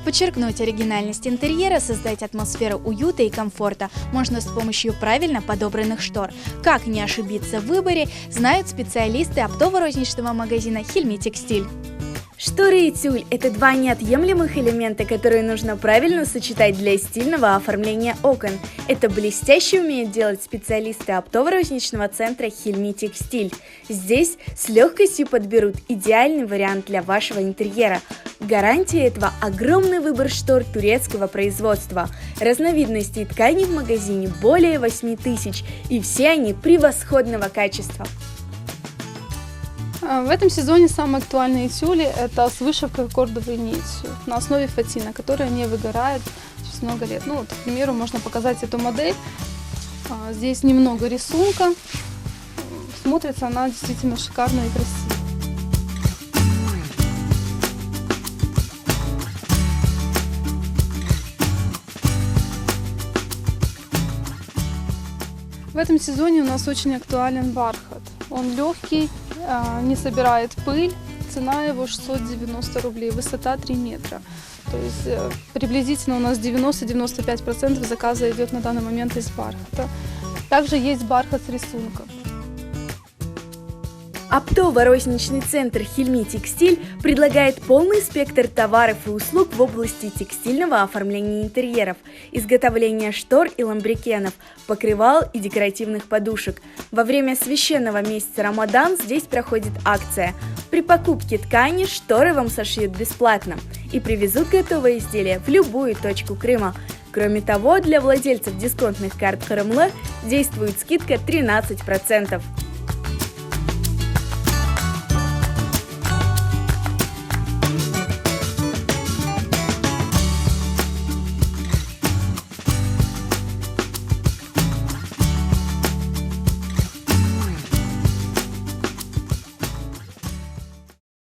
Подчеркнуть оригинальность интерьера, создать атмосферу уюта и комфорта можно с помощью правильно подобранных штор. Как не ошибиться в выборе, знают специалисты оптово-розничного магазина «Хельми Текстиль». Шторы и тюль – это два неотъемлемых элемента, которые нужно правильно сочетать для стильного оформления окон. Это блестяще умеют делать специалисты оптово-розничного центра «Хельми Текстиль». Здесь с легкостью подберут идеальный вариант для вашего интерьера. Гарантия этого – огромный выбор штор турецкого производства. Разновидностей тканей в магазине более 8000, и все они превосходного качества. В этом сезоне самые актуальные тюли – это с вышивкой кордовой нитью на основе фатина, которая не выгорает через много лет. Ну, вот, к примеру, можно показать эту модель. Здесь немного рисунка. Смотрится она действительно шикарно и красиво. В этом сезоне у нас очень актуален бархат. Он легкий, не собирает пыль, цена его 690 рублей, высота 3 метра. То есть приблизительно у нас 90-95% заказа идет на данный момент из бархата. Также есть бархат с рисунком. Оптово-розничный центр «Хельми Текстиль» предлагает полный спектр товаров и услуг в области текстильного оформления интерьеров, изготовления штор и ламбрекенов, покрывал и декоративных подушек. Во время священного месяца Рамадан здесь проходит акция. При покупке ткани шторы вам сошьют бесплатно и привезут готовое изделие в любую точку Крыма. Кроме того, для владельцев дисконтных карт ХРМЛ действует скидка 13%.